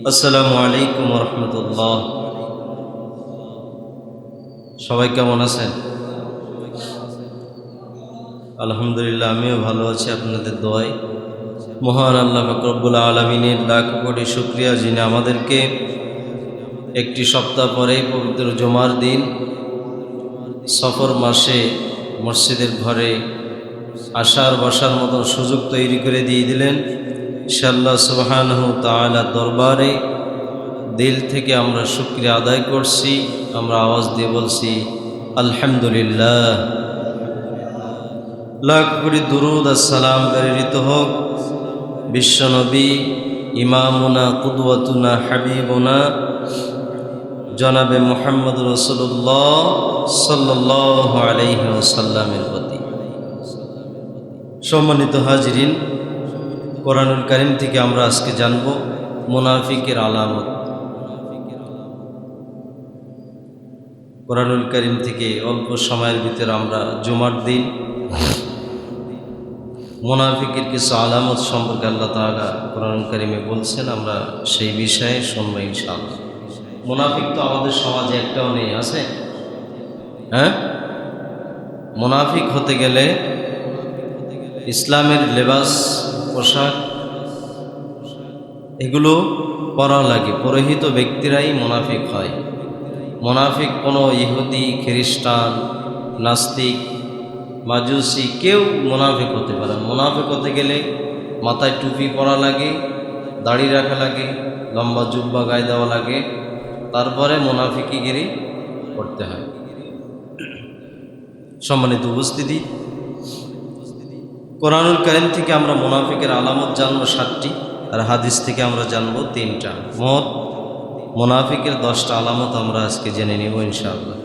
আসসালামু আলাইকুম রহমতুল্লাহ। সবাই কেমন আছেন? আলহামদুলিল্লাহ, আমিও ভালো আছি আপনাদের দোয়ায়। মহান আল্লাহ পাক রব্বুল আলামিনের লাখ কোটি শুকরিয়া, যিনি আমাদেরকে একটি সপ্তাহ পরে পবিত্র জুমার দিন সফর মাসে মসজিদের ঘরে আসার বসার মতো সুযোগ তৈরি করে দিয়ে দিলেন। ইনশাআল্লাহ সুবহানাহু তাআলা দরবারে দিল থেকে আমরা শুকরিয়া আদায় করছি। আমরা আওয়াজ দিয়ে বলছি আলহামদুলিল্লাহ। লাখ কোটি দুরুদ আর সালাম প্রেরিত হোক বিশ্বনবী ইমামুনা কুদওয়াতুনা হাবিবুনা জনাবে মুহাম্মদ রাসূলুল্লাহ সাল্লাল্লাহু আলাইহি ওয়াসাল্লামের প্রতি। সম্মানিত হাজিরিন, কোরআনুল কারীম থেকে আমরা আজকে জানব মুনাফিকের আলামত। কোরআনুল কারীম থেকে অল্প সময়ের ভিতরে আমরা জুমার দিন মুনাফিকের কিছু আলামত সম্পর্কে আল্লাহ তাআলা কোরআনুল কারীমে বলছেন। আমরা সেই বিষয়ে শুনবো ইনশাআল্লাহ। মুনাফিক তো আমাদের সমাজে একটাও নেই, আছে? হ্যাঁ, মুনাফিক হতে গেলে ইসলামের লেবাস, পোশাক এগুলো পরা লাগে। পুরোহিত ব্যক্তিরাই মুনাফিক হয়। মুনাফিক কোনো ইহুদি, খ্রিস্টান, নাস্তিক, মাজুসি কেউ মুনাফিক হতে পারে। মুনাফিক হতে গেলে মাথায় টুপি পরা লাগে, দাড়ি রাখা লাগে, লম্বা জুব্বা গায়ে দেওয়া লাগে, তারপরে মুনাফিকিগিরি করতে হয়। সম্মানিত উপস্থিতি, কোরআনুল কারীম থেকে আমরা মুনাফিকের আলামত জানবো 7টি, আর হাদিস থেকে আমরা জানবো 3টা। মোট মুনাফিকের 10টা আলামত আমরা আজকে জেনে নেব ইনশাআল্লাহ।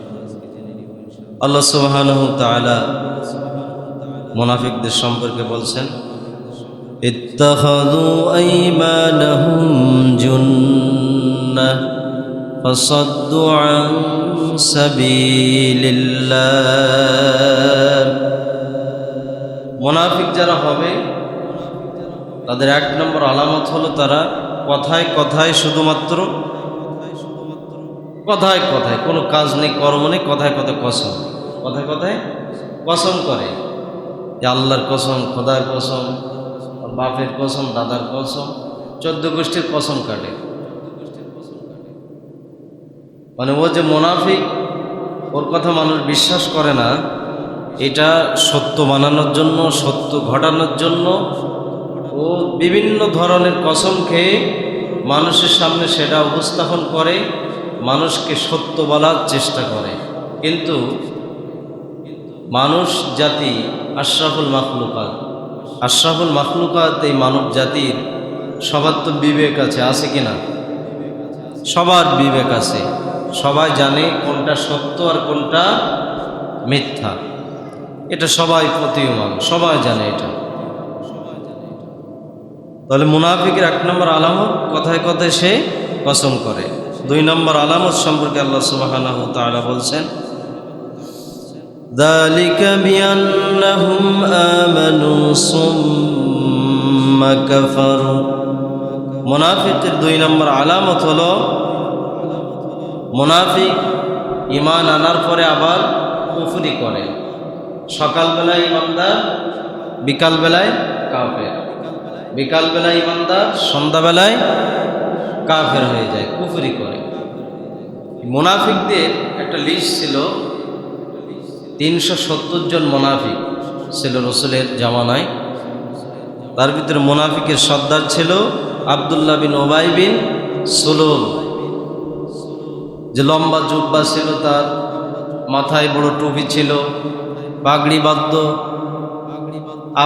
আল্লাহ সুবহানাহু তাআলা মুনাফিকদের সম্পর্কে বলছেন, ইত্তাখাযু আইমানাহুম জুন্নাহ ফাসাদ্দু আন সাবিলিল্লাহ। মুনাফিক যারা হবে তাদের 1 নম্বর আলামত হলো তারা কথায় কথায়, শুধুমাত্র কথায় কথায়, কোনো কাজ নেই, কর্ম নেই, কথায় কথায় কসম, কথায় কথায় কসম করে যে আল্লাহর কসম, খোদার কসম, বাপের কসম, দাদার কসম, 14 গোষ্ঠীর কসম কাটে। মানে ও যে মুনাফিক, ওর কথা মানুষ বিশ্বাস করে না। এটা সত্য বানানোর জন্য, সত্য ঘটানোর জন্য ও বিভিন্ন ধরনের কসম খেয়ে মানুষের সামনে সেটা উপস্থাপন করে, মানুষকে সত্য বলার চেষ্টা করে। কিন্তু মানুষ জাতি আশরাফুল মাখলুকাত, আশরাফুল মাখলুকাত এই মানব জাতির সবার তো বিবেক আছে, আছে কি না? সবার বিবেক আছে, সবাই জানে কোনটা সত্য আর কোনটা মিথ্যা। এটা সবাই প্রতীয়মান, সবাই জানে এটা। তাহলে মুনাফিকের 1 নম্বর আলামত কথায় কথায় সে কসম করে। 2 নম্বর আলামত সম্পর্কে আল্লাহ সুবহানাহু তাআলা বলছেন, যালিকা বিআন্নাহুম আমানু সুম্মা কাফারু। মুনাফিকের 2 নম্বর আলামত হলো মুনাফিক ঈমান আনার পরে আবার কুফরি করে। সকালবেলায় ঈমানদার, বিকালবেলায় কাফের, বিকালবেলায় ঈমানদার, সন্ধ্যাবেলায় কাফের হয়ে যায়, কুফরি করে। মুনাফিকদের একটা লিস্ট ছিল, 370 জন মুনাফিক ছিল রাসূলের জামানায়। তার ভিতরে মুনাফিকের সর্দার ছিল আব্দুল্লাহ বিন উবাই বিন সুলুল, যে লম্বা জুব্বা ছিল, তার মাথায় বড় টুপি ছিল, পাগড়ি বাঁধত।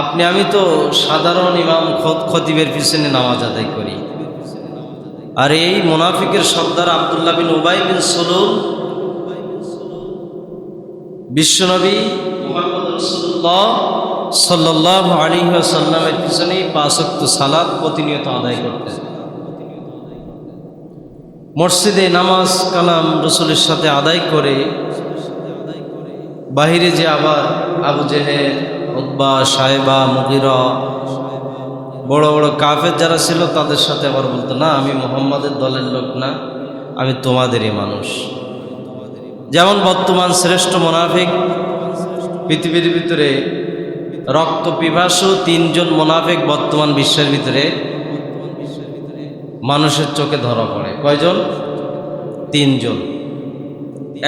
আপনি আমি তো সাধারণ ইমাম খতিবের পিছনে নামাজ আদায় করি, আর এই মুনাফিকের সর্দার আব্দুল্লাহ বিন উবাই বিন সুলুল বিশ্বনবী মুহাম্মদ রাসূলুল্লাহ সাল্লাল্লাহু আলাইহি ওয়াসাল্লামের পিছনে 5 ওয়াক্ত সালাত প্রতিনিয়ত আদায় করতেন। মসজিদে নামাজ কালাম রাসূলের সাথে আদায় করে বাহিরে যে আবার আবু জেহেল, উতবা, সাইবা, মুগীরা বড় বড় কাফের যারা ছিল তাদের সাথে আবার বলতো, না আমি মুহাম্মাদের দলের লোক না, আমি তোমাদেরই মানুষ। যেমন বর্তমান শ্রেষ্ঠ মুনাফিক পৃথিবীর ভিতরে, রক্ত পিপাসু 3 জন মুনাফিক বর্তমান বিশ্বের ভিতরে মানুষের চোখে ধরা পড়ে। কয়জন? 3 জন।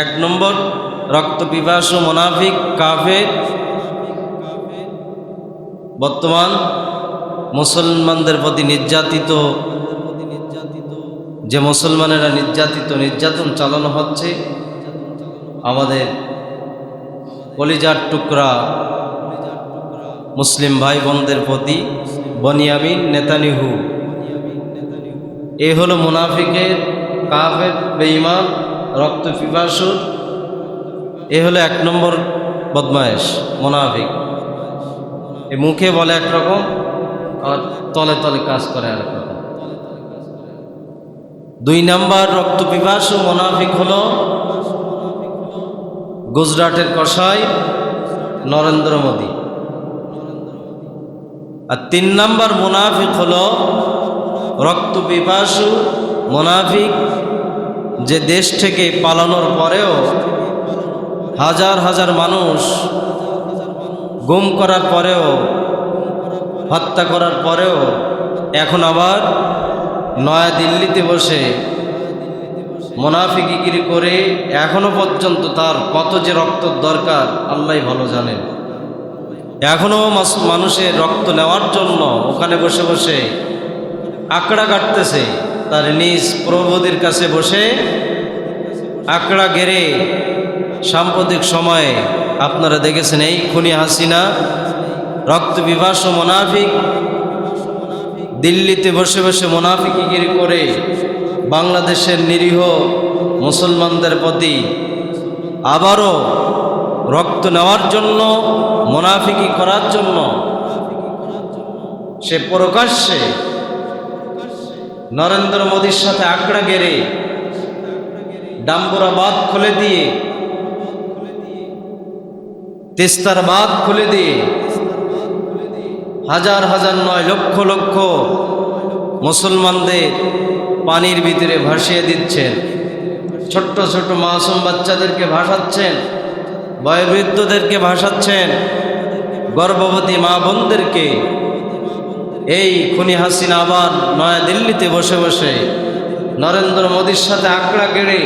1 নম্বর রক্ত পিপাসু মুনাফিক কাফের, বর্তমান মুসলমানদের প্রতি নির্যাতিত, যে মুসলমানেরা নির্যাতন চালানো হচ্ছে আমাদের কলিজার টুকরা মুসলিম ভাই বোনদের প্রতি, বনিয়ামিন নেতানিয়াহু, এ হলো মুনাফিকের, কাফের, বেঈমান, রক্ত পিপাসুর, এ হলো 1 নম্বর বদমায়েশ মুনাফিক। এ মুখে বলে একরকম আর তলে তলে কাজ করে আরেক রকম। 2 নম্বর রক্ত পিপাসু মুনাফিক হলো গুজরাটের কসাই নরেন্দ্র মোদী। আর 3 নম্বর মুনাফিক হলো রক্ত পিপাসু মুনাফিক, যে দেশ থেকে পালানোর পরেও হাজার হাজার মানুষ গুম করার পরেও, হত্যা করার পরেও এখন আবার নয়া দিল্লিতে বসে মুনাফিকিগিরি করে এখনো পর্যন্ত তার কত যে রক্ত দরকার আল্লাহই ভালো জানেন। এখনো মানুষের রক্ত নেওয়ার জন্য ওখানে বসে বসে আকড়া কাটতেছে, তার নিজ প্রভুদের কাছে বসে আকড়া গেড়ে। সাম্প্রতিক সময়ে আপনারা দেখেছেন এই খুনি হাসিনা রক্ত পিপাসু মুনাফিক দিল্লিতে বসে বসে মুনাফিকিগিরি করে বাংলাদেশের নিরীহ মুসলমানদের প্রতি আবারও রক্ত নেওয়ার জন্য, মুনাফিকি করার জন্য সে প্রকাশ্যে নরেন্দ্র মোদীর সাথে আকড়া গেড়ে ডাম্বুরা বাঁধ খুলে দিয়ে, তিস্তার বাঁধ খুলে দিয়ে হাজার হাজার নয় লক্ষ লক্ষ মুসলমানদের পানির ভিতরে ভাসিয়ে দিচ্ছেন। ছোট্ট ছোট্ট মাসুম বাচ্চাদেরকে ভাসাচ্ছেন, বয়োবৃদ্ধদেরকে ভাসাচ্ছেন, গর্ভবতী মা বোনদেরকে। এই খুনি হাসিনা আবার নয়া দিল্লিতে বসে বসে নরেন্দ্র মোদীর সাথে আকড়া গেড়ে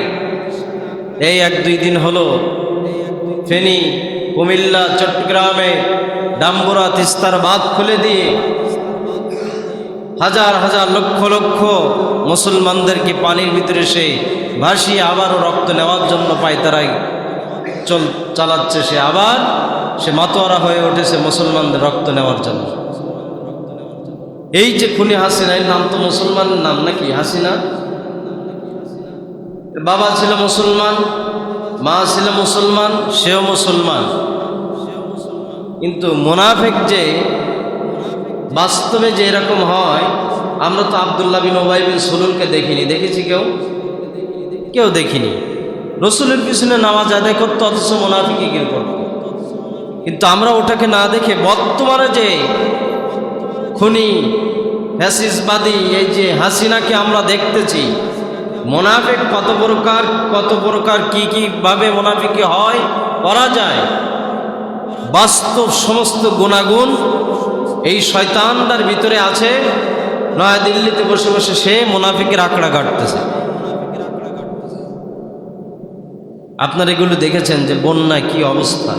এই 1-2 দিন হলো ফেনী, কুমিল্লা, চট্টগ্রামে ডাম্বুরা, তিস্তার বাঁধ খুলে দিয়ে হাজার হাজার লক্ষ লক্ষ মুসলমানদেরকে পানির ভিতরে সে ভাসিয়ে আবারও রক্ত নেওয়ার জন্য পায়তারাই চালাচ্ছে। সে মাতোয়ারা হয়ে উঠেছে মুসলমানদের রক্ত নেওয়ার জন্য। এই যে খুনি হাসিনা, এর নাম তো মুসলমানের নাম নাকি? হাসিনা বাবা ছিল মুসলমান, মা ছিল মুসলমান, সেও মুসলমান। কিন্তু মুনাফিক যে বাস্তবে যে এরকম হয়, আমরা তো আব্দুল্লাহ বিন উবাই বিন সুলুলকে দেখিনি। দেখেছি কেউ দেখিনি। রসুলের পিছনে নামাজ আদায় করতো, অথচ মুনাফিকিগিরি করত। কিন্তু আমরা ওটাকে না দেখে বর্তমানে যে খুনি ফ্যাসিস্টবাদী এই যে হাসিনাকে আমরা দেখতেছি, মুনাফিক কত প্রকার কি ভাবে মুনাফিকি হয়, করা যায়। বাস্তব সমস্ত গুণাগুণ এই শয়তানটার ভিতরে আছে। নয়া দিল্লিতে বসে বসে সে মুনাফিকের আকড়া কাটতেছে। আপনারা এগুলো দেখেছেন যে বন্যায় কি অবস্থা।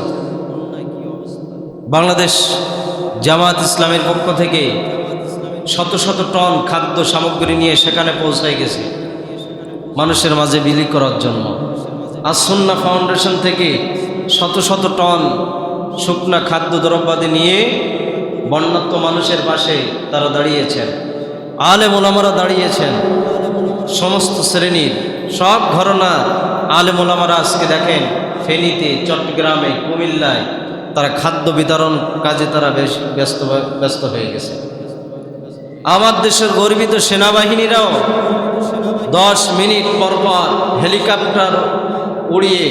বাংলাদেশ জামাত ইসলামের পক্ষ থেকে শত শত টন খাদ্য সামগ্রী নিয়ে সেখানে পৌঁছায় গেছে মানুষের মাঝে বিলি করার জন্য। আর সুন্নাহ ফাউন্ডেশন থেকে শত শত টন শুকনা খাদ্য দ্রব্যাদি নিয়ে বন্যাত্ম মানুষের পাশে তারা দাঁড়িয়েছেন। আলেম ওলামারা দাঁড়িয়েছেন, সমস্ত শ্রেণীর সব ঘরানার আলেম ওলামারা আজকে দেখেন ফেনীতে, চট্টগ্রামে, কুমিল্লায় তারা খাদ্য বিতরণ কাজে তারা বেশ ব্যস্ত হয়ে গেছে। আমার দেশের গর্বিত সেনাবাহিনীরাও 10 মিনিট পর পর হেলিকপ্টার উড়িয়ে,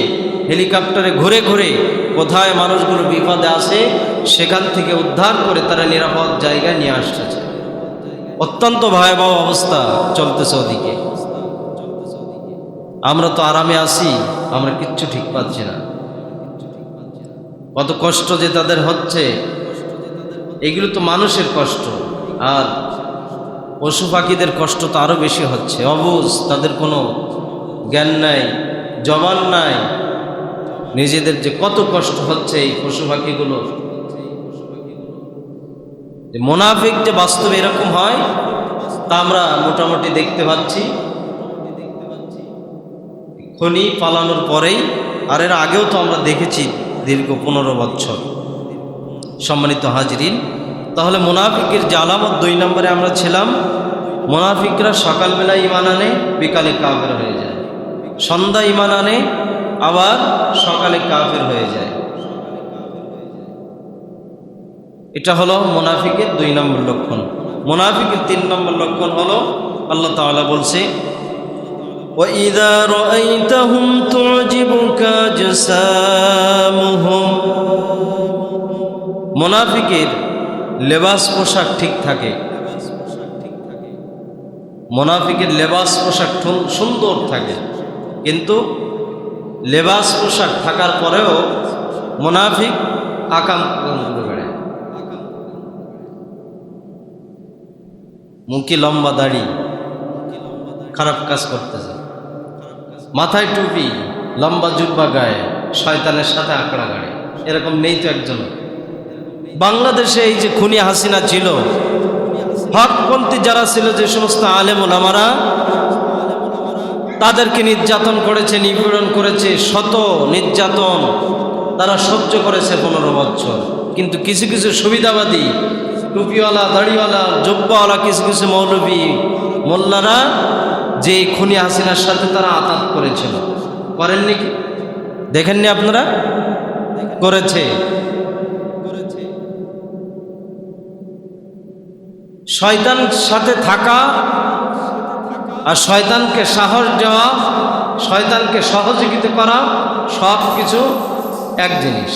হেলিকপ্টারে ঘুরে ঘুরে কোথায় মানুষগুলো বিপদে আছে সেখান থেকে উদ্ধার করে তারা নিরাপদ জায়গায় নিয়ে আসতেছে। অত্যন্ত ভয়াবহ অবস্থা চলতেছে ওদিকে। আমরা তো আরামে আছি, আমরা কিচ্ছু ঠিক পাচ্ছি না। কত কষ্ট যে তাদের হচ্ছে, এগুলো তো মানুষের কষ্ট, আর পশু পাখিদের কষ্ট তো আরো বেশি হচ্ছে। অবুঝ, তাদের কোনো জ্ঞান নাই, জবান নাই, নিজেদের যে কত কষ্ট হচ্ছে এই পশু পাখিগুলোর। মুনাফিক যে বাস্তবে এরকম হয় তা আমরা মোটামুটি দেখতে পাচ্ছি খনি পালানোর পরেই, আর এর আগেও তো আমরা দেখেছি দীর্ঘ 15 বছর। সম্মানিত হাজরিন, তাহলে মুনাফিকের যে আলামত 2 নম্বরে আমরা ছিলাম, মুনাফিকরা সকালবেলা ঈমান আনে, বিকালে কাফের হয়ে যায়, সন্ধ্যা ঈমান আনে, আবার সকালে কাফের হয়ে যায়। এটা হলো মুনাফিকের 2 নম্বর লক্ষণ। মুনাফিকের 3 নম্বর লক্ষণ হলো, আল্লাহ তাআলা বলছে, وَإِذَا رَأَيْتَهُمْ تُعْجِبُكَ أَجْسَامُهُمْ। মুনাফিকের লেবাস পোশাক ঠিক থাকে, মুনাফিকের লেবাস পোশাক সুন্দর থাকে, কিন্তু লেবাস পোশাক থাকার পরেও মুনাফিক আকাম করে বেড়ায়। মুখে লম্বা দাড়ি, খারাপ কাজ করতেছে, মাথায় টুপি, লম্বা জুব্বা গায়ে, শয়তানের সাথে আকড়া গাড়ে, এরকম নেই তো একজন। বাংলাদেশে এই যে খুনি হাসিনা ছিল, হকপন্থী যারা ছিল, যে সমস্ত আলেম ওলামারা, তাদেরকে নির্যাতন করেছে, নিপীড়ন করেছে, শত নির্যাতন তারা সহ্য করেছে 15 বছর। কিন্তু কিছু কিছু সুবিধাবাদী, টুপিওয়ালা, দাড়িওয়ালা, জুব্বাওয়ালা কিছু কিছু মৌলবী মোল্লারা যে খুনি হাসিনার সাথে তারা আতাত করেছিল, করেননি? দেখেননি আপনারা? করেছে। শয়তান সাথে থাকা আর শয়তানকে সাহস দেওয়া, শয়তানকে সহযোগিতা করা, সব কিছু এক জিনিস।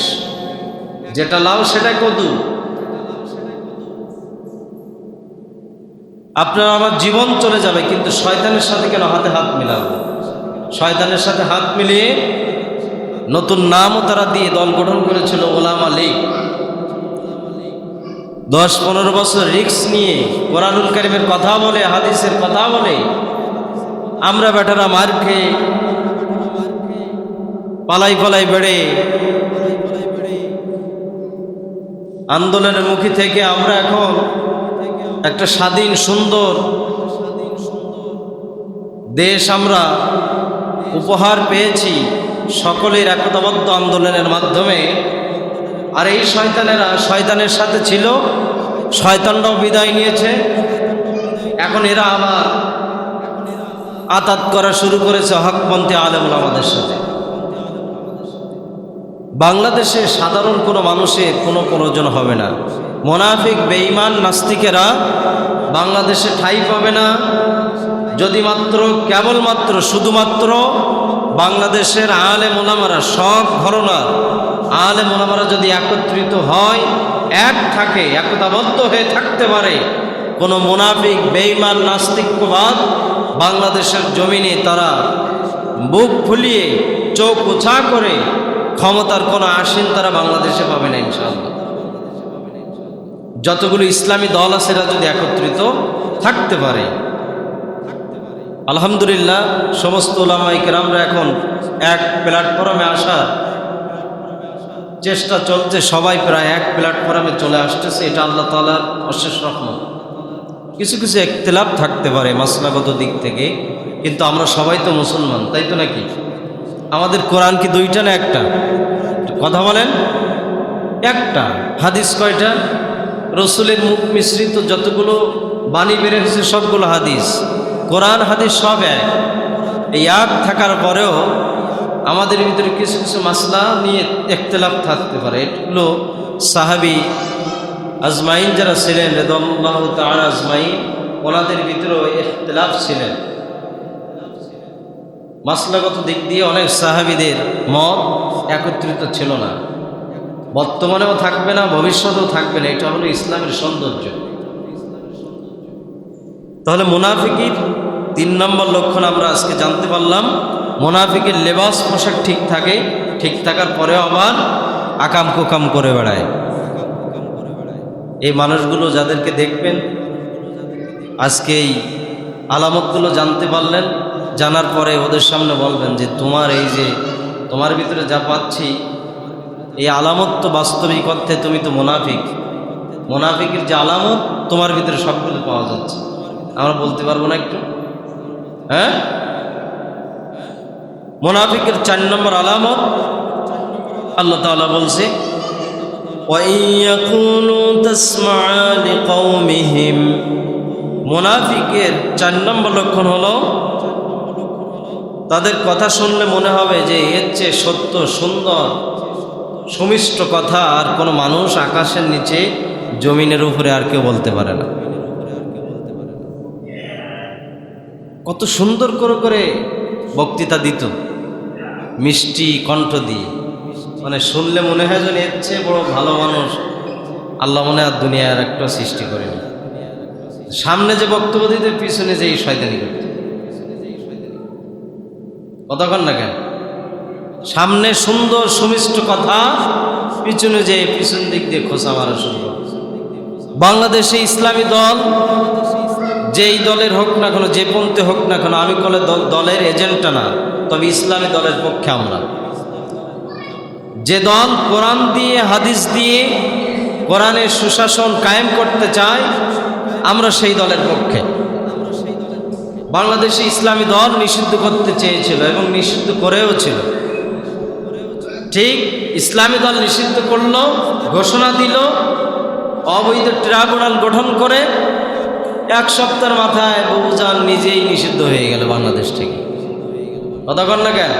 যেটা লাউ সেটাই কদু। আপনার আমার জীবন চলে যাবে, কিন্তু শয়তানের সাথে কেন হাতে হাত মিলাবো? শয়তানের সাথে হাত মিলিয়ে নতুন নামও তারা দিয়ে দল গঠন করেছিল ওলামা লীগ। 10-15 বছর রিস্ক নিয়ে কোরআনুল কারীমের কথা বলে, হাদিসের কথা বলে, আমরা বেটারা মার খেয়ে পালাই পালাই বেড়ে আন্দোলনের মুখী থেকে আমরা এখন একটা স্বাধীন সুন্দর দেশ আমরা উপহার পেয়েছি সকলের একতাবদ্ধ আন্দোলনের মাধ্যমে। আর এই শয়তানেরা শয়তানের সাথে ছিল, শয়তানরাও বিদায় নিয়েছে, এখন এরা আবার আতাত করা শুরু করেছে হকপন্থী আলেম ওলামাদের সাথে। বাংলাদেশে সাধারণ কোনো মানুষের কোনো প্রয়োজন হবে না। মুনাফিক বেঈমান নাস্তিকেরা বাংলাদেশে ঠাঁই পাবে না, যদি মাত্র কেবলমাত্র শুধুমাত্র বাংলাদেশের আলেম ওলামারা, সব ঘরানার আলেম ওলামারা যদি একত্রিত হয়, এক থাকে, একতাবদ্ধ হয়ে থাকতে পারে, কোনো মুনাফিক বেঈমান নাস্তিকবাদ বাংলাদেশের জমিনে তারা বুক ফুলিয়ে চোখ উঁচা করে ক্ষমতার কোনো আসীন তারা বাংলাদেশে পাবে না ইনশাআল্লাহ। যতগুলো ইসলামী দল আছে এরা যদি একত্রিত থাকতে পারে, আলহামদুলিল্লাহ সমস্ত উলামায়ে কেরামরা এখন এক প্ল্যাটফর্মে আসার চেষ্টা চলছে, সবাই প্রায় এক প্ল্যাটফর্মে চলে আসতেছে। এটা আল্লাহ তাআলার অশেষ রহমত। কিছু কিছু ইখতিলাফ থাকতে পারে মাসলাগত দিক থেকে, কিন্তু আমরা সবাই তো মুসলমান, তাই তো নাকি? আমাদের কোরআন কি 2টা না 1টা? কথা বলেন। 1টা। হাদিস কয়টা? রসুলের মুখ মিশ্রিত যতগুলো বাণী বের হয়েছে সবগুলো হাদিস, কোরআন হাদিস সব এক। এই এক থাকার পরেও আমাদের ভিতরে কিছু কিছু মাসলা নিয়ে ইখতিলাফ থাকতে পারে। এগুলো সাহাবী আজমাইন যারা ছিলেন রাদিয়াল্লাহু তাআলা আজমাইন, ওনাদের ভিতরেও ইখতিলাফ ছিলেন। মাসলাগত দিক দিয়ে অনেক সাহাবীদের মত একত্রিত ছিল না, বর্তমানেও থাকবে না, ভবিষ্যতেও থাকবে না। এটা হলো ইসলামের সৌন্দর্য। তাহলে মুনাফিকের 3 নম্বর লক্ষণ আমরা আজকে জানতে পারলাম। মুনাফিকের লেবাস পোশাক ঠিক থাকে, ঠিক থাকার পরেও আবার আকাম কুকাম করে বেড়ায়। এই মানুষগুলো যাদেরকে দেখবেন, আজকে এই আলামতগুলো জানতে পারলেন, জানার পরে ওদের সামনে বলবেন যে তোমার এই যে তোমার ভিতরে যা পাচ্ছি এই আলামত তো বাস্তবিক অর্থে তুমি তো মুনাফিক। মুনাফিকের যে আলামত তোমার ভিতরে সবগুলো পাওয়া যাচ্ছে। আমরা বলতে পারবো না একটু? হ্যাঁ, মুনাফিকের 4 নম্বর আলামত আল্লাহ তাআলা বলছে, মুনাফিকের 4 নম্বর লক্ষণ হলো তাদের কথা শুনলে মনে হবে যে এর চেয়ে সত্য, সুন্দর, সুমিষ্ট কথা আর কোনো মানুষ আকাশের নিচে জমিনের উপরে আর কেউ বলতে পারে না। কত সুন্দর করে বক্তৃতা দিত, মিষ্টি কণ্ঠ দিয়ে, মানে শুনলে মনে হয় যেন এর চেয়ে বড় ভালো মানুষ আল্লাহ মনে আর দুনিয়ার একটা সৃষ্টি করেনি। সামনে যে বক্তব্য দিতে, পিছনে যে শয়তানি করত। কতক্ষণ না কেন? সামনে সুন্দর সুমিষ্ট কথা, পিছনে যে পিছন দিক দিয়ে খোঁচা মারা শুরু। বাংলাদেশে ইসলামী দল যেই দলের হোক না কেন, যে পন্থে হোক না কেন, আমি বলে দলের এজেন্টটা না, তবে ইসলামী দলের পক্ষে আমরা। যে দল কোরআন দিয়ে, হাদিস দিয়ে কোরআনের সুশাসন কায়েম করতে চায়, আমরা সেই দলের পক্ষে। বাংলাদেশে ইসলামী দল নিষিদ্ধ করতে চেয়েছিল এবং নিষিদ্ধ করেও ছিল। ঠিক ইসলামী দল নিষিদ্ধ করল, ঘোষণা দিল, অবৈধ ট্রাইব্যুনাল গঠন করে 1 সপ্তাহের মাথায় বহুজান নিজেই নিষিদ্ধ হয়ে গেল বাংলাদেশ থেকে। কতক্ষণ না কেন?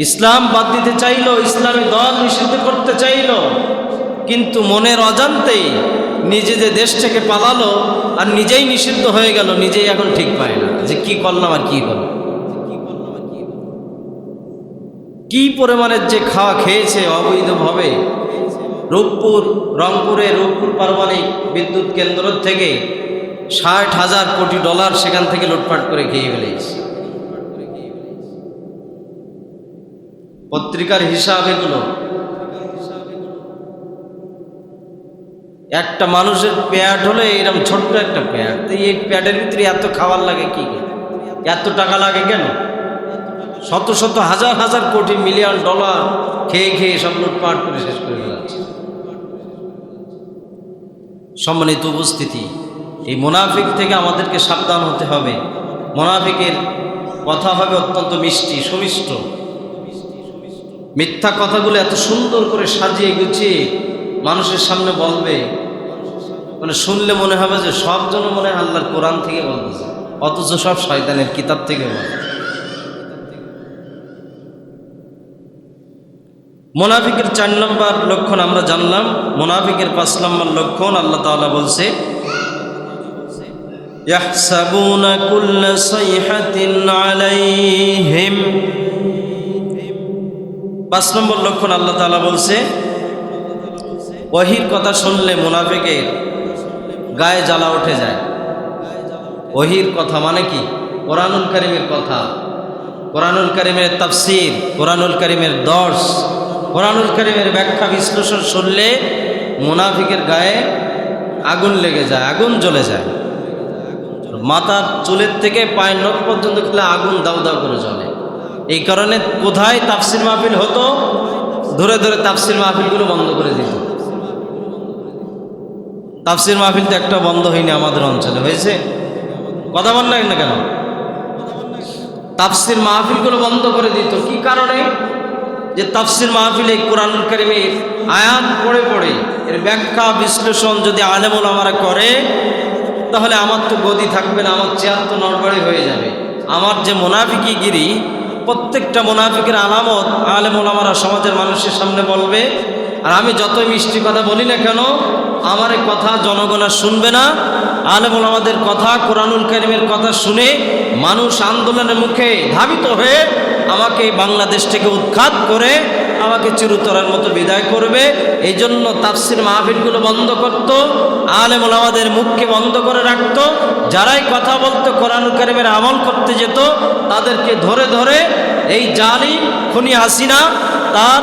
ইসলাম বাদ দিতে চাইল, ইসলামী দল নিষিদ্ধ করতে চাইল, কিন্তু মনের অজান্তেই নিজে যে দেশ থেকে পালালো আর নিজেই নিষিদ্ধ হয়ে গেল, নিজেই এখন ঠিক পায় না যে কি করলাম আর কি করলাম। কি পরিমাণের যে খাওয়া খেয়েছে অবৈধভাবে। রংপুরে রূপপুর পারমাণবিক বিদ্যুৎ কেন্দ্র থেকে 60,000 কোটি ডলার সেখান থেকে লুটপাট করে খেয়ে ফেলেছে। পত্রিকার হিসাব এগুলো। একটা মানুষের পেট হলে এরকম ছোট্ট একটা পেট, এই পেটের ভিতরে এত খাবার লাগে কি, এত টাকা লাগে কেন? শত শত হাজার হাজার কোটি মিলিয়ন ডলার খেয়ে খেয়ে সব লুটপাট করে শেষ করে ফেলাচ্ছে। সম্মানিত উপস্থিতি, এই মুনাফিক থেকে আমাদেরকে সাবধান হতে হবে। মুনাফিকের কথা হবে অত্যন্ত মিষ্টি, সুমিষ্ট। মিথ্যা কথাগুলো এত সুন্দর করে সাজিয়ে গুছিয়ে মানুষের সামনে বলবে, মানে শুনলে মনে হবে যে সব জন মনে হয় আল্লাহর কোরআন থেকে বলতেছে, অথচ সব শয়তানের কিতাব থেকে বলে। মুনাফিকের 4 নম্বর লক্ষণ আমরা জানলাম। মুনাফিকের 5 নম্বর লক্ষণ আল্লাহ তাআলা বলছে, ইয়াহসাবুনা কুল্লা সাইহাতিন আলাইহিম। 5 নম্বর লক্ষণ আল্লাহ তাআলা বলছে, ওহীর কথা শুনলে মুনাফিকের গায়ে জ্বালা উঠে যায়। ওহীর কথা মানে কি? কোরআনুল কারীমের কথা, কোরআনুল কারীমের তাফসীর, কোরআনুল কারীমের দর্শ, কোরআনুল কারীমের ব্যাখ্যা বিশ্লেষণ শুনলে মুনাফিকের গায়ে আগুন লেগে যায়, আগুন জ্বলে যায়। মাথার চুলের থেকে পায়ের নখ পর্যন্ত খুলে আগুন দাউ দাউ করে জ্বলে। এই কারণে কোথায় তাফসীর মাহফিল হতো, ধরে ধরে তাফসীর মাহফিলগুলো বন্ধ করে দিত। তাফসীর মাহফিল তো একটা বন্ধ হয়নি আমাদের অঞ্চলে, হয়েছে? কথা বল না কেন? তাফসীর মাহফিলগুলো বন্ধ করে দিত। কি কারণে? যে তাফসীর মাহফিলে কোরআনুল কারীমের আয়াত পড়ে পড়ে এর ব্যাখ্যা বিশ্লেষণ যদি আলেম ওলামারা করে, তাহলে আমার তো গদি থাকবে না, আমার চেয়ার তো নড়বড়ে হয়ে যাবে। আমার যে মুনাফিকিগিরি, প্রত্যেকটা মুনাফিকের আলামত আলেম ওলামারা সমাজের মানুষের সামনে বলবে। আর আমি যতই মিষ্টি কথা বলি না কেন, আমার এই কথা জনগণ আর শুনবে না। আলেম ওলামাদের কথা, কোরআনুল কারীমের কথা শুনে মানুষ আন্দোলনের মুখে ধাবিত হয়ে আমাকে বাংলাদেশ থেকে উৎখাত করে আমাকে চিরতরের মতো বিদায় করবে। এই জন্য তাফসির মাহফিলগুলো বন্ধ করত, আলেম ওলামাদের মুখকে বন্ধ করে রাখত। যারাই কথা বলতো কোরআনুল কারীমের আমল করতে যেত তাদেরকে ধরে ধরে এই জালিম খুনি হাসিনা তার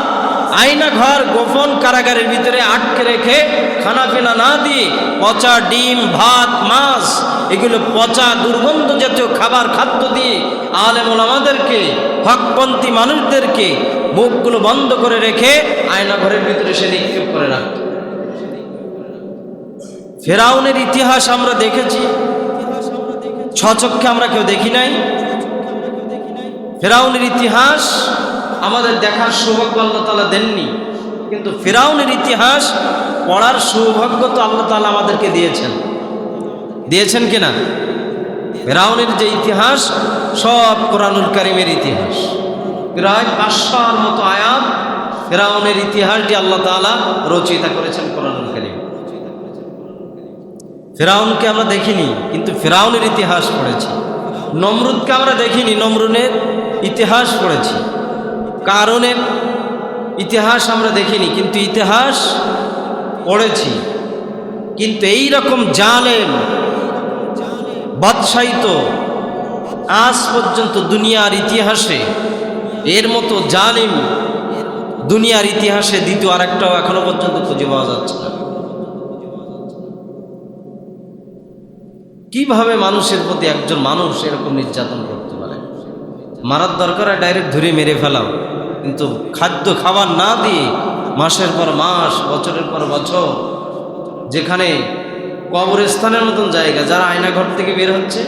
আয়না ঘর গোপন কারাগারের ভিতরে আটকে রেখে খানাপিনা না দিয়ে পচা ডিম, ভাত, মাছ এগুলো পচা দুর্গন্ধ জাতীয় খাবার খাদ্য দিয়ে আলেম ওলামাদেরকে, হকপন্থী মানুষদেরকে মুখগুলো বন্ধ করে রেখে আয়না ঘরের ভিতরে সে নিক্ষেপ করে রাখত। ফেরাউনের ইতিহাস আমরা দেখেছি, স্বচক্ষে আমরা কেউ দেখি নাই। ফেরাউনের ইতিহাস আমাদের দেখার সৌভাগ্য আল্লাহ তাআলা দেননি, কিন্তু ফেরাউনের ইতিহাস পড়ার সৌভাগ্য তো আল্লাহ তাআলা আমাদেরকে দিয়েছেন কিনা? ফেরাউনের যে ইতিহাস সব কোরআনুল কারীমের ইতিহাস, প্রায় 500 মতো আয়াত ফেরাউনের ইতিহাসটি আল্লাহ তাআলা রচয়িতা করেছেন কোরআনুল কারীম। ফেরাউনকে আমরা দেখিনি, কিন্তু ফেরাউনের ইতিহাস পড়েছি। নমরুদকে আমরা দেখিনি, নমরুদের ইতিহাস পড়েছি। কারণের ইতিহাস আমরা দেখিনি, কিন্তু ইতিহাস পড়েছি। কিন্তু এই রকম জালেম বাদশাহিত আজ পর্যন্ত দুনিয়ার ইতিহাসে এর মতো জালিম দুনিয়ার ইতিহাসে দ্বিতীয় আরেকটাও এখনো পর্যন্ত খুঁজে পাওয়া যাচ্ছে না। কিভাবে মানুষের প্রতি একজন মানুষ এরকম নির্যাতন করতে পারে? মারার দরকার ডাইরেক্ট ধরে মেরে ফেলাও, কিন্তু খাদ্য খাবার না দিয়ে মাসের পর মাস, বছরের পর বছর, যেখানে কবরস্থানের মতন জায়গা, যারা আয়নাঘর থেকে বের হচ্ছে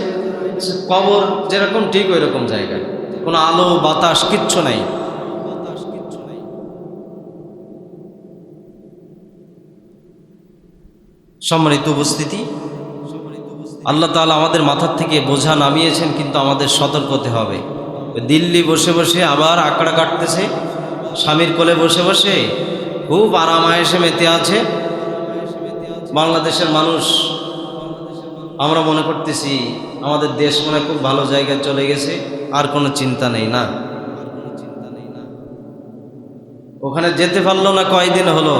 কবর যেরকম ঠিক ওই রকম জায়গায়, কোনো আলো বাতাস কিচ্ছু নাই। সম্মানিত উপস্থিতি, আল্লাহ তাআলা আমাদের মাথার থেকে বোঝা নামিয়েছেন, কিন্তু আমাদের সতর্ক হতে হবে। দিল্লি বসে বসে আবার আঁকড়া কাটতেছে, স্বামীর কোলে বসে বসে খুব আরামায়েশে মেতে আছে। বাংলাদেশের মানুষ আমরা মনে করতেছি আমাদের দেশ মনে খুব ভালো জায়গায় চলে গেছে, আর কোনো চিন্তা নেই। না, ওখানে যেতে পারলো না, কয়দিন হলো,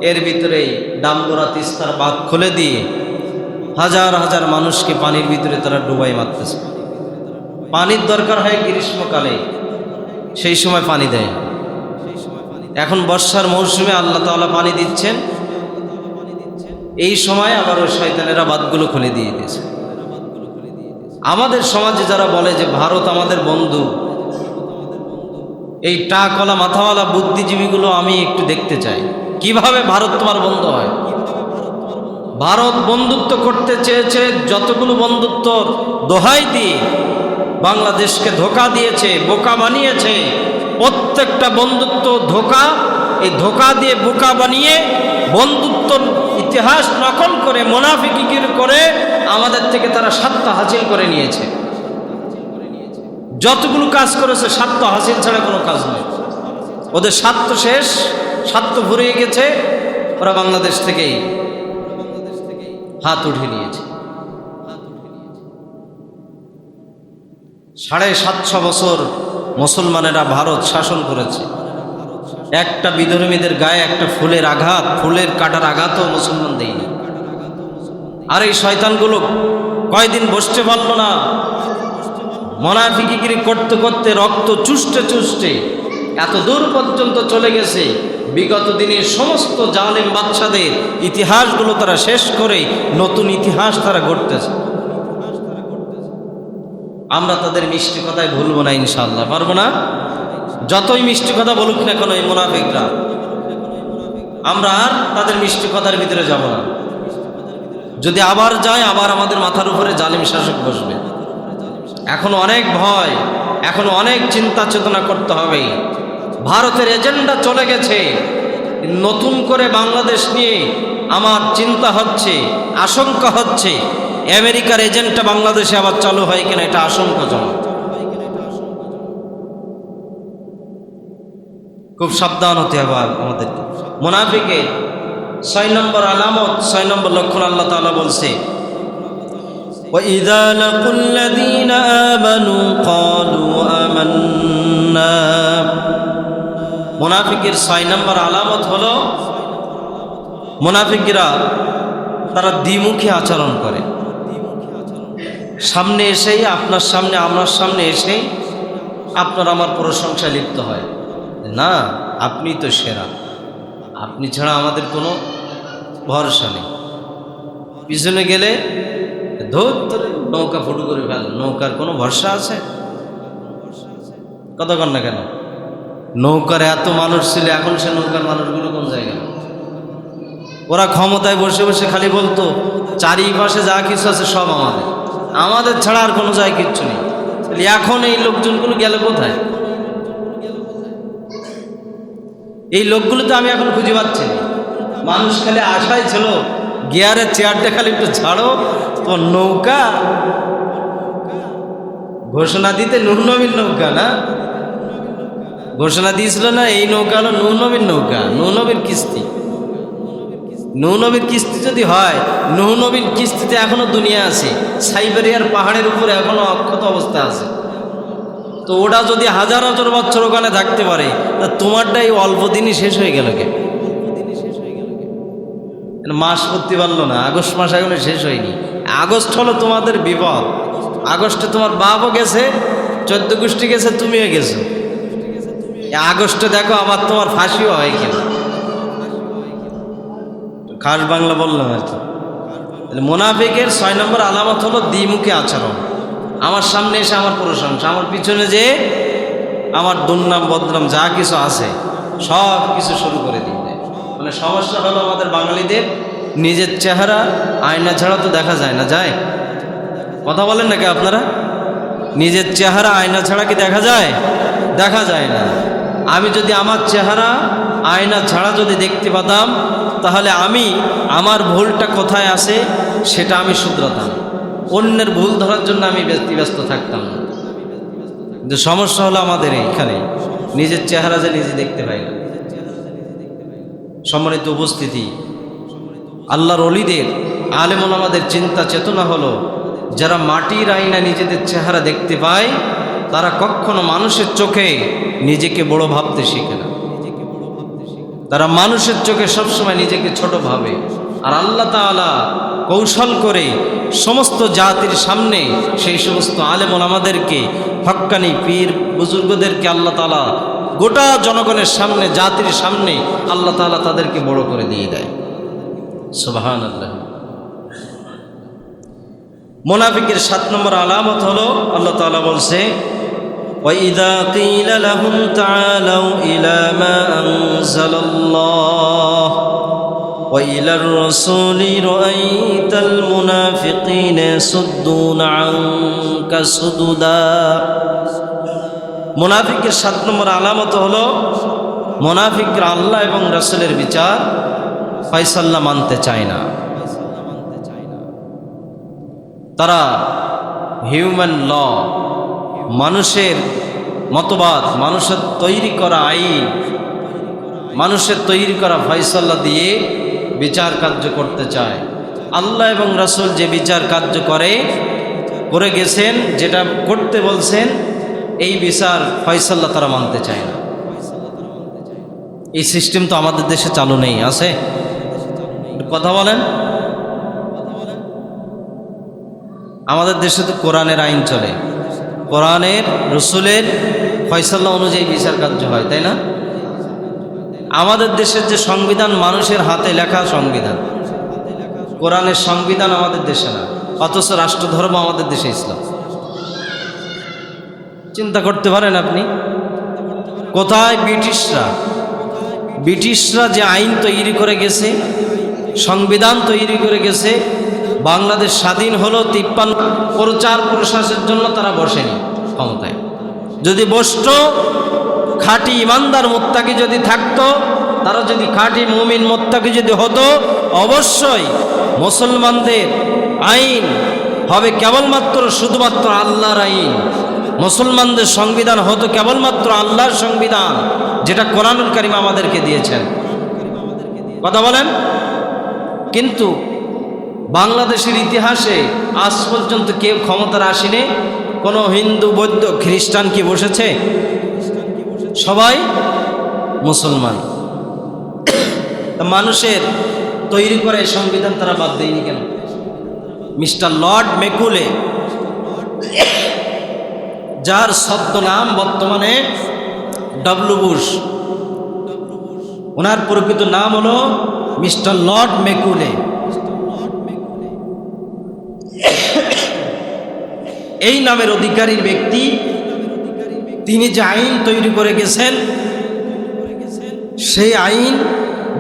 এর ভিতরেই ডাম্বুরা তিস্তার বাঁধ খুলে দিয়ে হাজার হাজার মানুষকে পানির ভিতরে তারা ডুবাই মারতেছে। পানির দরকার হয় গ্রীষ্মকালে, সেই সময় পানি দেয়। এখন বর্ষার মৌসুমে আল্লাহ তাআলা পানি দিচ্ছেন, এই সময় আবার ওই শয়তানেরা বাঁধগুলো খুলে দিয়ে দিয়েছে। আমাদের সমাজে যারা বলে যে ভারত আমাদের বন্ধু, এই টাকওয়ালা মাথাওয়ালা বুদ্ধিজীবীগুলো আমি একটু দেখতে চাই কিভাবে ভারত তোমার বন্ধু হয়। ভারত বন্ধুত্ব করতে চেয়েছে, যতগুলো বন্ধুত্ব দোহাই দিয়ে বাংলাদেশকে ধোঁকা দিয়েছে, বোকা বানিয়েছে। প্রত্যেকটা বন্ধুত্ব ধোঁকা, এই ধোঁকা দিয়ে বোকা বানিয়ে বন্ধুত্বর ইতিহাস নকল করে মুনাফিকি করে আমাদের থেকে তারা স্বার্থ হাসিল করে নিয়েছে। যতগুলো কাজ করেছে স্বার্থ হাসিল ছাড়া কোনো কাজ নেই। ওদের স্বার্থ শেষ, স্বার্থ ফুরিয়ে গেছে, ওরা বাংলাদেশ থেকেই হাত উঠিয়ে নিয়েছে। 750 বছর মুসলমানেরা ভারত শাসন করেছে। একটা বিধর্মীদের গায়ে একটা ফুলের আঘাত, ফুলের কাটার আঘাতও মুসলমান দেয়নি। আর এই শয়তানগুলো কয়দিন বসতে পারল না, মুনাফিকিগিরি করতে করতে রক্ত চুষতে চুষতে এত দূর পর্যন্ত চলে গেছে। বিগত দিনের সমস্ত জালেম বাদশাদের ইতিহাসগুলো তারা শেষ করে নতুন ইতিহাস তারা গড়তেছে। আমরা তাদের মিষ্টি কথায় ভুলবো না, ইনশাআল্লাহ পারবো না। যতই মিষ্টি কথা বলুক না কেন এই মুনাফিকরা, আমরা আর তাদের মিষ্টি কথার ভিতরে যাব না। যদি আবার যায়, আবার আমাদের মাথার উপরে জালিম শাসক বসবে। এখনো অনেক ভয়, এখনো অনেক চিন্তা চেতনা করতে হবে। ভারতের এজেন্ডা চলে গেছে, নতুন করে বাংলাদেশ নিয়ে আমার চিন্তা হচ্ছে, আশঙ্কা হচ্ছে আমেরিকার এজেন্টটা বাংলাদেশে আবার চালু হয় কিনা, এটা আশঙ্কাজনক। খুব সাবধান হতে হবে আমাদেরকে। মুনাফিকের 6 নম্বর আলামত, 6 নম্বর লক্ষণ আল্লাহ তাআলা বলছে, وَإِذَا لَقُوا الَّذِينَ آمَنُوا قَالُوا آمَنَّا মুনাফিকের 6 নম্বর আলামত হলো মুনাফিকরা তারা দ্বিমুখী আচরণ করে। সামনে এসেই আপনার সামনে আমার সামনে এসেই আপনার আমার প্রশংসায় লিপ্ত হয়, না আপনি তো সেরা, আপনি ছাড়া আমাদের কোনো ভরসা নেই। পিছনে গেলে ধরে নৌকা ফুটো করে ফেল, নৌকার কোনো ভরসা আছে? কথা কন না কেন? নৌকার এত মানুষ ছিল, এখন সে নৌকার মানুষগুলো কোন জায়গায়? ওরা ক্ষমতায় বসে বসে খালি বলতো চারিপাশে যা কিছু আছে সব আমাদের, আমাদের ছাড়া আর কোনো জায়গায় কিচ্ছু নেই। এখন এই লোকজনগুলো গেল কোথায়? এই লোকগুলো তো আমি এখন খুঁজে পাচ্ছি না। মানুষ খালি আশায় ছিল গিয়ারের চেয়ারটা খালি একটু ছাড়ো, তো নৌকা ঘোষণা দিতে নূহ নবীর নৌকা না ঘোষণা দিয়েছিল না, এই নৌকা হলো নূহ নবীর নৌকা, নূহ নবীর কিস্তি। নূহ নবীর কিস্তি যদি হয়, নূহ নবীর কিস্তিতে এখনো দুনিয়া আছে, সাইবেরিয়ার পাহাড়ের উপরে এখনো অক্ষত অবস্থা আছে। তো ওটা যদি হাজার হাজার বছর ওখানে থাকতে পারে, তা তোমারটা এই অল্প দিনই শেষ হয়ে গেল কে? মাস করতে পারলো না, আগস্ট মাস এখনো শেষ হয়নি। আগস্ট হলো তোমাদের বিপদ। আগস্টে তোমার বাপও গেছে, 14 গোষ্ঠী গেছে, তুমিও গেছো। আগস্টে দেখো আবার তোমার ফাঁসিও হয় কেন? খাস বাংলা বললাম আর কি। মুনাফিকের 6 নম্বর আলামত হলো দ্বিমুখী আচরণ। আমার সামনে এসে আমার প্রশংসা, আমার পিছনে যে আমার দুর্নাম বদনাম যা কিছু আছে সব কিছু শুরু করে দিই। মানে সমস্যা হলো আমাদের বাঙালিদের নিজের চেহারা আয়না ছাড়া তো দেখা যায় না। যায়? কথা বলেন নাকি আপনারা? নিজের চেহারা আয়না ছাড়া কি দেখা যায়? দেখা যায় না। আমি যদি আমার চেহারা আয়না ছাড়া যদি দেখতে পেতাম, তাহলে আমি আমার ভুলটা কোথায় আছে সেটা আমি শুধরাতাম, অন্যের ভুল ধরার জন্য আমি ব্যস্ত থাকতাম না। কিন্তু সমস্যা হলো আমাদের এইখানে নিজের চেহারা যে নিজে দেখতে পাই না। সম্মানিত উপস্থিতি, আল্লাহর ওলিদের আলেম ওলামাদের চিন্তা চেতনা হলো, যারা মাটির আয়না নিজেদের চেহারা দেখতে পায় তারা কখনো মানুষের চোখে নিজেকে বড় ভাবতে শিখে না। তারা মানুষের চোখে সবসময় নিজেকে ছোট ভাবে। আর আল্লাহ তাআলা কৌশল করে সমস্ত জাতির সামনে সেই সমস্ত আলেম ওলামাদেরকে, হক্কানি পীর বুজুর্গদেরকে আল্লাহ তাআলা গোটা জনগণের সামনে, জাতির সামনে আল্লাহ তাআলা তাদেরকে বড় করে দিয়ে দেয়। সুবহানাল্লাহ। মুনাফিকের 7 নম্বর আলামত হলো, আল্লাহ তাআলা বলছে, وَإِذَا قِيلَ لَهُمْ تَعَالَوْا إِلَى مَا أَنزَلَ اللَّهُ وَإِلَى الرَّسُولِ رَأَيْتَ الْمُنَافِقِينَ يَصُدُّونَ عَنكَ صُدُودًا। মুনাফিকের 7 নম্বর আলামত হলো, মুনাফিকরা আল্লাহ এবং রাসূলের বিচার ফয়সালা মানতে চায় না। তারা হিউম্যান ল, মানুষের মতবাদ, মানুষের তৈরি করা আইন, মানুষের তৈরি করা ফয়সালা দিয়ে বিচার কার্য করতে চায়। আল্লাহ এবং রাসূল যে বিচার কার্য করে গেছেন, যেটা করতে বলছেন, এই বিচার ফয়সালা তারা মানতে চায় না। এই সিস্টেম তো আমাদের দেশে চালু নেই, আছে? কথা বলেন। আমাদের দেশে তো কোরআনের আইন চলে, কোরআনের রসুলের ফয়সালা অনুযায়ী বিচার কার্য হয়, তাই না? আমাদের দেশের যে সংবিধান, মানুষের হাতে লেখা সংবিধান, কোরআনের সংবিধান আমাদের দেশে না, অথচ রাষ্ট্রধর্ম আমাদের দেশে ইসলাম। চিন্তা করতে পারেন আপনি, কোথায় ব্রিটিশরা যে আইন তৈরি করে গেছে, সংবিধান তৈরি করে গেছে, বাংলাদেশ স্বাধীন হলো 53, প্রচার প্রসারের জন্য তারা বসেনি ক্ষমতায়। যদি বসতো, খাঁটি ইমানদার মুত্তাকি যদি থাকতো, তারা যদি খাঁটি মুমিন মুত্তাকি যদি হতো, অবশ্যই মুসলমানদের আইন হবে কেবলমাত্র শুধুমাত্র আল্লাহর আইন। মুসলমানদের সংবিধান হতো কেবলমাত্র আল্লাহর সংবিধান, যেটা কোরআনুল কারীম আমাদেরকে দিয়েছেন। কথা বলেন। কিন্তু বাংলাদেশের ইতিহাসে আজ পর্যন্ত কেউ ক্ষমতার আসেনি। কোনো হিন্দু, বৌদ্ধ, খ্রিস্টান কি বসেছে? সবাই মুসলমান। মানুষের তৈরি করা এই সংবিধান তারা বাদ দেয়নি কেন? মিস্টার লর্ড ম্যাকুলে, যার ছদ্মনাম বর্তমানে ডব্লিউ বুশ, ওনার প্রকৃত নাম হলো মিস্টার লর্ড ম্যাকুলে। এই নামের অধিকারী ব্যক্তি, তিনি যে আইন তৈরি করে গেছেন সেই আইন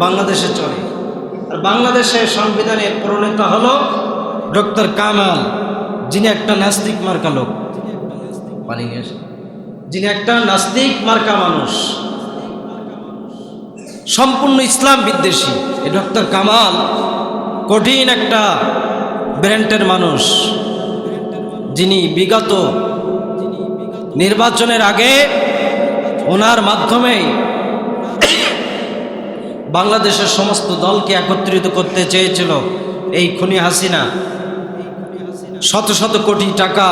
বাংলাদেশে চলে। আর বাংলাদেশের সংবিধানের প্রণেতা হলো ডক্টর কামাল, যিনি একটা নাস্তিক মার্কা লোক, যিনি একটা নাস্তিক মার্কা মানুষ, সম্পূর্ণ ইসলাম বিদ্বেষী। এই ডক্টর কামাল কঠিন একটা ব্র্যান্ডের মানুষ, যিনি বিগত নির্বাচনের আগে ওনার মাধ্যমে বাংলাদেশের সমস্ত দলকে একত্রিত করতে চেয়েছিল। এই খুনি হাসিনা শত শত কোটি টাকা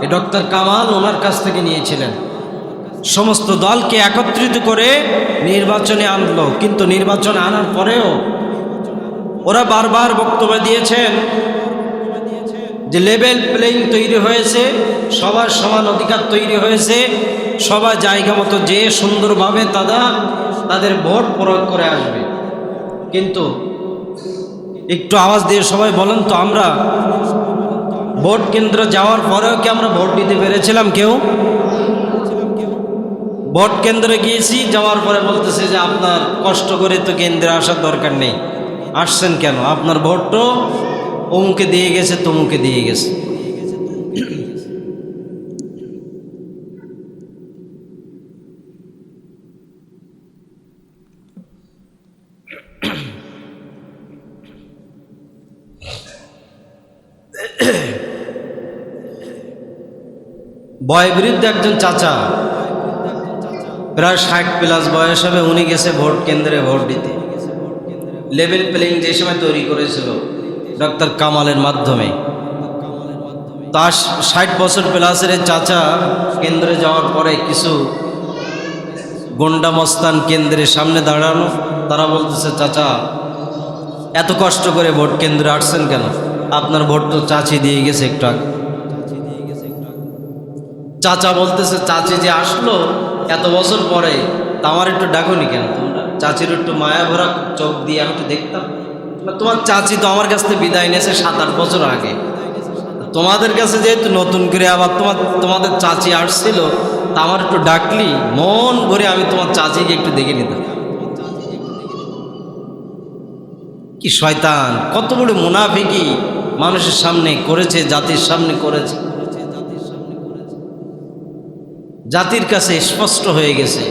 এই ডক্টর কামাল ওনার কাছ থেকে নিয়েছিলেন, সমস্ত দলকে একত্রিত করে নির্বাচনে আনলো। কিন্তু নির্বাচনে আনার পরেও ওরা বারবার বক্তব্য দিয়েছেন যে লেভেল প্লেইং তৈরি হয়েছে, সবার সমান অধিকার তৈরি হয়েছে, সবার জায়গা মতো যে সুন্দরভাবে তাদের ভোট প্রয়োগ করে আসবে। কিন্তু একটু আওয়াজ দিয়ে সবাই বলেন তো, আমরা ভোট কেন্দ্র যাওয়ার পরেও কি আমরা ভোট দিতে পেরেছিলাম? কেউ? ভোট কেন্দ্রে গিয়েছি, যাওয়ার পরে বলতেছে যে আপনার কষ্ট করে তো কেন্দ্রে আসার দরকার নেই, আসছেন কেন? আপনার ভোট তো অমুকে দিয়ে গেছে, তমুকে দিয়ে গেছে। বয়োবৃদ্ধ একজন চাচা, প্রায় 60+ বয়স হবে, উনি গেছে ভোট কেন্দ্রে ভোট দিতে। লেভেল প্লেইং যে সময় তৈরি করেছিল ডক্টর কামালের মাধ্যমে, তার 60 বছর প্লাসের চাচা কেন্দ্রে যাওয়ার পরে কিছু গন্ডা মস্তান কেন্দ্রের সামনে দাঁড়ানো, তারা বলতেছে চাচা এত কষ্ট করে ভোট কেন্দ্রে আসছেন কেন? আপনার ভোট তো চাচি দিয়ে গেছে একটু আগে। চাচা বলতেছে চাচি যে আসলো এত বছর পরে, তা আমার একটু ডাকোনি কেন তোমরা? চাচির একটু মায়া ভরা চোখ দিয়ে আমি একটু দেখতাম। তোমার চাচি তো আমার কাছ থেকে বিদায় নিয়েছে 7-8 বছর আগে, তোমাদের কাছে যেহেতু নতুন করে আবার তোমাদের চাচি আসছিল, তা আমার একটু ডাকলি মন ভরে আমি তোমার চাচিকে একটু দেখে নিতাম। কি শয়তান, কত বড় মুনাফিকি মানুষের সামনে করেছে, জাতির সামনে করেছে। জাতির কাছে স্পষ্ট হয়ে গেছে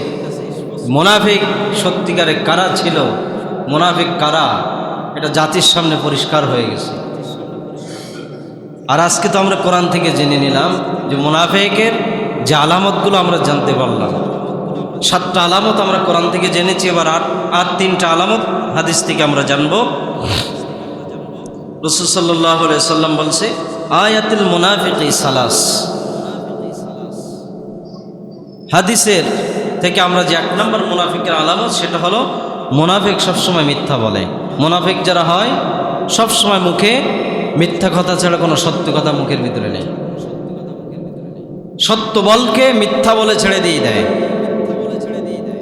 মুনাফিক সত্যিকারে কারা ছিল, মুনাফিক কারা, এটা জাতির সামনে পরিষ্কার হয়ে গেছে। আর আজকে তো আমরা কোরআন থেকে জেনে নিলাম যে মুনাফিকের যে আলামতগুলো আমরা জানতে পারলাম। 7টা আলামত আমরা কোরআন থেকে জেনেছি, এবার আর 3টা আলামত হাদিস থেকে আমরা জানব। রাসূল সাল্লাল্লাহু আলাইহি ওয়াসাল্লাম বলছে আয়াতুল মুনাফিকি সালাস। হাদিসের থেকে আমরা যে 1 নম্বর মুনাফিকের আলামত, সেটা হলো মুনাফিক সবসময় মিথ্যা বলে। মুনাফিক যারা হয় সবসময় মুখে মিথ্যা কথা ছাড়া কোনো সত্য কথা মুখের ভিতরে নেই। সত্য বলকে মিথ্যা বলে ছেড়ে দিয়ে দেয়,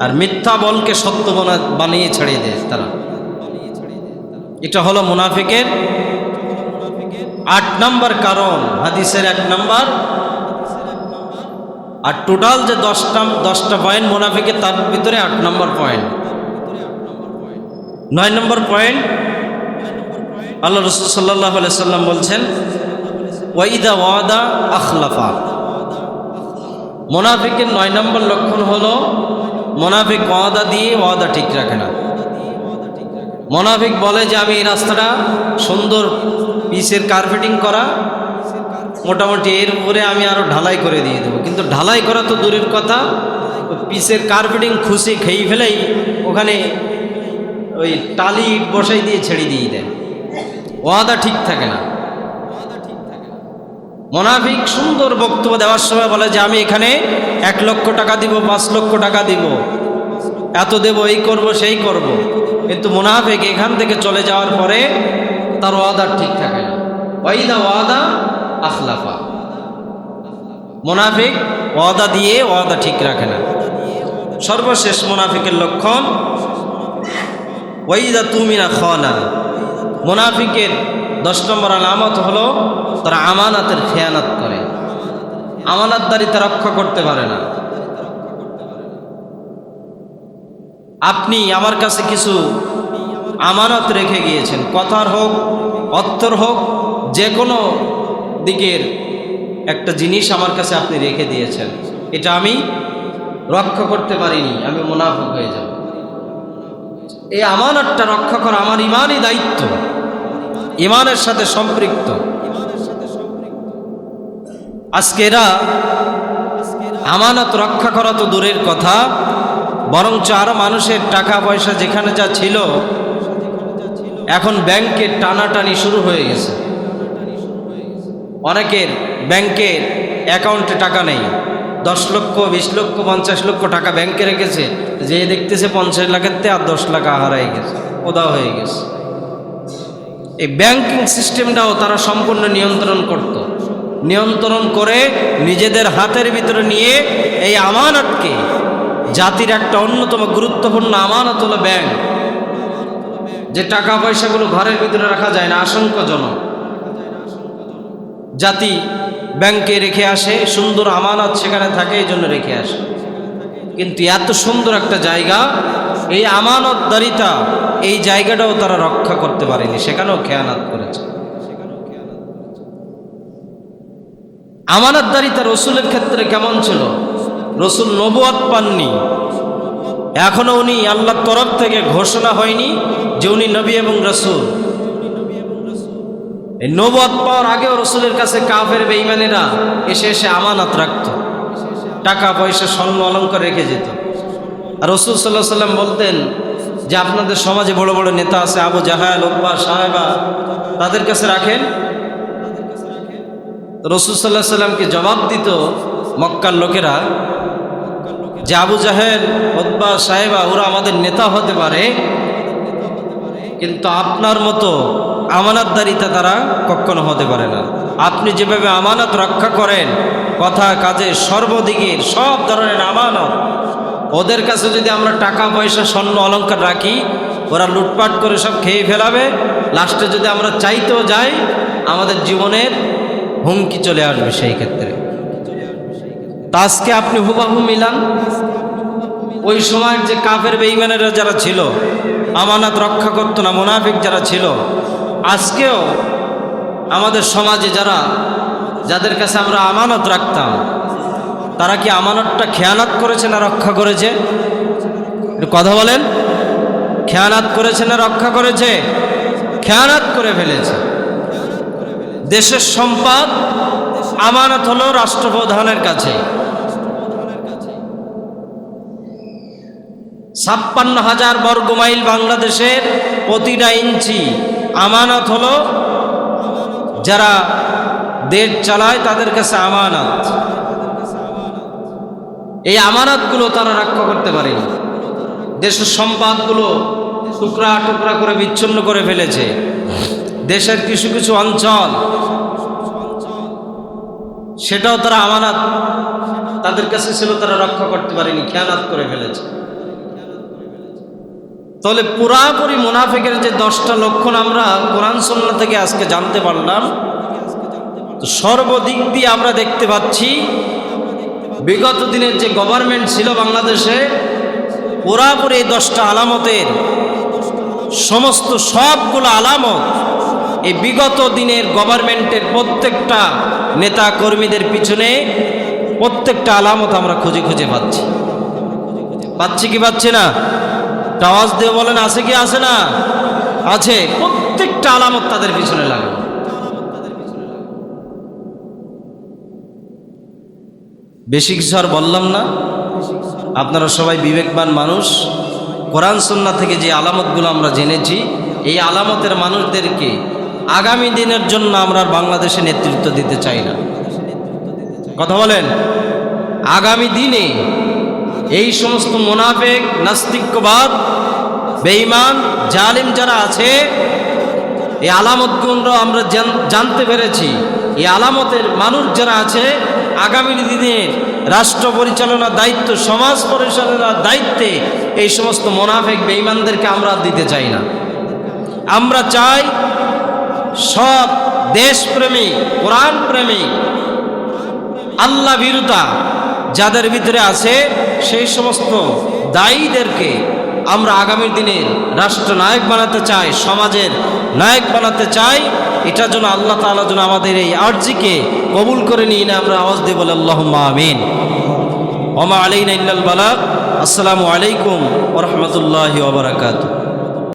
আর মিথ্যা বলকে সত্য বানিয়ে ছেড়ে দেয় তারা। এটা হলো মুনাফিকের 8 নম্বর কারণ, হাদিসের 1 নম্বর। আর টোটাল যে 10টা পয়েন্ট মুনাফিকের, তার ভিতরে 8 নম্বর পয়েন্ট। 9 নম্বর পয়েন্ট, আল্লাহ রাসূল সাল্লাল্লাহু আলাইহি সাল্লাম বলছেন ওয়াইদা ওয়াদা আখলাফা। মুনাফিকের 9 নম্বর লক্ষণ হলো মুনাফিক ওয়াদা দিয়ে ওয়াদা ঠিক রাখে না। মুনাফিক বলে যে আমি এই রাস্তাটা সুন্দর পিচের কার্পেটিং করা, মোটামুটি এর উপরে আমি আরো ঢালাই করে দিয়ে দেবো, কিন্তু ঢালাই করা তো দূরের কথা, পিচের কার্পেটিং খুশি খেয়ে ফেলেই ওখানে ওই টালি বসাই দিয়ে ছেড়ে দিয়ে দেয়। ওয়াদা ঠিক থাকে না। মুনাফিক সুন্দর বক্তব্য দেওয়ার সময় বলে যে আমি এখানে 1 লক্ষ টাকা দিব, 5 লক্ষ টাকা দিব, এত দেব, এই করব সেই করব, কিন্তু মুনাফিক এখান থেকে চলে যাওয়ার পরে তার ওয়াদা ঠিক থাকে না। ওয়াইদা ওয়াদা আখলাফা, মুনাফিক ওয়াদা দিয়ে ওয়াদা ঠিক রাখে না। সর্বশেষ মুনাফিকের লক্ষণ ওয়াইদা তুমিনা খানা, মুনাফিকের 10 নম্বর আলামত হলো তারা আমানাতের খেয়ানত করে, আমানতদারিতা রক্ষা করতে পারে না। আপনি আমার কাছে কিছু আমানত রেখে গিয়েছেন, কথার হোক অর্থর হোক, যে কোনো দিকের একটা জিনিস আমার কাছে আপনি রেখে দিয়েছেন, এটা আমি রক্ষা করতে পারিনি, আমি মুনাফিক হয়ে যাব। এই আমানতটা রক্ষা করা আমার ইমানই দায়িত্ব, ইমানের সাথে সম্পৃক্ত। আজকে এরা আমানত রক্ষা করা তো দূরের কথা, বরঞ্চ আরো মানুষের টাকা পয়সা যেখানে যা ছিল এখন ব্যাংকে টানাটানি শুরু হয়ে গেছে। অনেকের ব্যাংকের অ্যাকাউন্টে টাকা নেই, 10 লক্ষ 20 লক্ষ 50 লক্ষ টাকা ব্যাংকে রেখেছে, যে দেখতেছে 50 লাখের তে আর 10 লাখ হারাই গেছে, ওদা হয়ে গেছে। এই ব্যাংকিং সিস্টেমটাও তারা সম্পূর্ণ নিয়ন্ত্রণ করত, নিয়ন্ত্রণ করে নিজেদের হাতের ভিতরে নিয়ে এই আমানতকে, জাতির একটা অন্যতম গুরুত্বপূর্ণ আমানত হলো ব্যাংক, যে টাকা পয়সাগুলো ঘরের ভিতরে রাখা যায় না, আশঙ্কাজনক। জাতি ব্যাংকে রেখে আসে, সুন্দর আমানত সেখানে থাকে, এই জন্য রেখে আসে। কিন্তু এত সুন্দর একটা জায়গা, এই আমানতদারিতা, এই জায়গাটাও তারা রক্ষা করতে পারেনি, সেখানেও খেয়ানত করেছে। আমানতদারিতা রসুলের ক্ষেত্রে কেমন ছিল? রসুল নবুয়ত পাননি, এখনো উনি আল্লাহর তরফ থেকে ঘোষণা হয়নি যে উনি নবী এবং রসুল। এই নবুয়ত পাওয়ার আগেও রসুলের কাছে কাফের বেঈমানেরা এসে এসে আমানত রাখত, টাকা পয়সা স্বর্ণ অলঙ্কার রেখে যেত। আর রসুল সাল্লাল্লাহু আলাইহি সাল্লাম বলতেন যে আপনাদের সমাজে বড় বড় নেতা আছে, আবু জাহাল, উতবা, সাহেবা, তাদের কাছে রাখেন। রসুল সাল্লাল্লাহু আলাইহি সাল্লামকে জবাব দিত মক্কার লোকেরা যে আবু জাহেল, উতবা, সাহেবা ওরা আমাদের নেতা হতে পারে, কিন্তু আপনার মতো আমানতদারিতা তারা কখনো হতে পারে না। আপনি যেভাবে আমানত রক্ষা করেন, কথা কাজে সর্বদিকের সব ধরনের আমানত, ওদের কাছে যদি আমরা টাকা পয়সা স্বর্ণ অলঙ্কার রাখি, ওরা লুটপাট করে সব খেয়ে ফেলাবে, লাস্টে যদি আমরা চাইতেও যাই আমাদের জীবনের হুমকি চলে আসবে সেই ক্ষেত্রে। তা আজকে আপনি হুবাহু মিলান ওই সময়ের যে কাফের বেঈমানেরা যারা ছিল, আমানত রক্ষা করতো না, মুনাফিক যারা ছিল, আজকেও আমাদের সমাজে যাদের কাছে আমরা আমানত রাখতাম, তারা কি আমানতটা খেয়ানত করেছে না রক্ষা করেছে? একটু কথা বলেন, খেয়ানত করেছে না রক্ষা করেছে? খেয়ানত করে ফেলেছে। দেশের সম্পদ আমানত হলো রাষ্ট্রপ্রধানের কাছে, 56,000 বর্গমাইল বাংলাদেশের প্রতিটা ইঞ্চি আমানত হলো যারা দেশ চালায় তাদের কাছে আমানত। এই আমানতগুলো তারা রক্ষা করতে পারেনি, দেশের সম্পদগুলো টুকরা টুকরা করে বিচ্ছিন্ন করে ফেলেছে। দেশের কিছু কিছু অঞ্চল সেটাও তারা আমানত তাদের কাছে ছিল, তারা রক্ষা করতে পারেনি, খেয়ানত করে ফেলেছে। তাহলে পুরাপুরি মুনাফিকের যে 10টা লক্ষণ আমরা কোরআন সুন্নাহ থেকে আজকে জানতে পারলাম, তো সর্বদিক দিয়ে আমরা দেখতে পাচ্ছি বিগত দিনের যে গভর্নমেন্ট ছিল বাংলাদেশে, পুরাপুরি এই 10টা আলামতের সমস্ত সবগুলো আলামত এই বিগত দিনের গভর্নমেন্টের প্রত্যেকটা নেতা কর্মীদের পিছনে প্রত্যেকটা আলামত আমরা খুঁজে খুঁজে পাচ্ছি কি পাচ্ছি না? আওয়াজ দিয়ে বলেন, আছে কি আছে না? আছে, প্রত্যেকটা আলামত তাদের পিছনে লাগে। বেশি কিছু আর বললাম না, আপনারা সবাই বিবেকবান মানুষ। কোরআন সুন্নাহ থেকে যে আলামতগুলো আমরা জেনেছি, এই আলামতের মানুষদেরকে আগামী দিনের জন্য আমরা বাংলাদেশে নেতৃত্ব দিতে চাই না। কথা বলেন, আগামী দিনে এই সমস্ত মুনাফিক, নাস্তিক্যবাদ, বেঈমান, জালিম যারা আছে, এই আলামতগুলো আমরা জানতে পেরেছি। এই আলামতের মানুষ যারা আছে, আগামী দিনে রাষ্ট্র পরিচালনার দায়িত্ব, সমাজ পরিচালনার দায়িত্বে এই সমস্ত মুনাফিক বেঈমানদেরকে আমরা দিতে চাই না। আমরা চাই সব দেশপ্রেমী, কোরআন প্রেমী, আল্লাহ ভীরুতা যাদের ভিতরে আছে, সেই সমস্ত দায়ীদেরকে আমরা আগামী দিনের রাষ্ট্রনায়ক বানাতে চাই, সমাজের নায়ক বানাতে চাই। এটার জন্য আল্লাহ তাআলা যেন আমাদের এই আরজিকে কবুল করে নিয়ে আমরা আওয়াজ দিয়ে বলে আল্লাহুম্মা আমিন। ওয়া মা আলাইনা ইল্লাল বালাগ। আসসালামু আলাইকুম ওয়া রাহমাতুল্লাহি ওয়া বারাকাতুহু।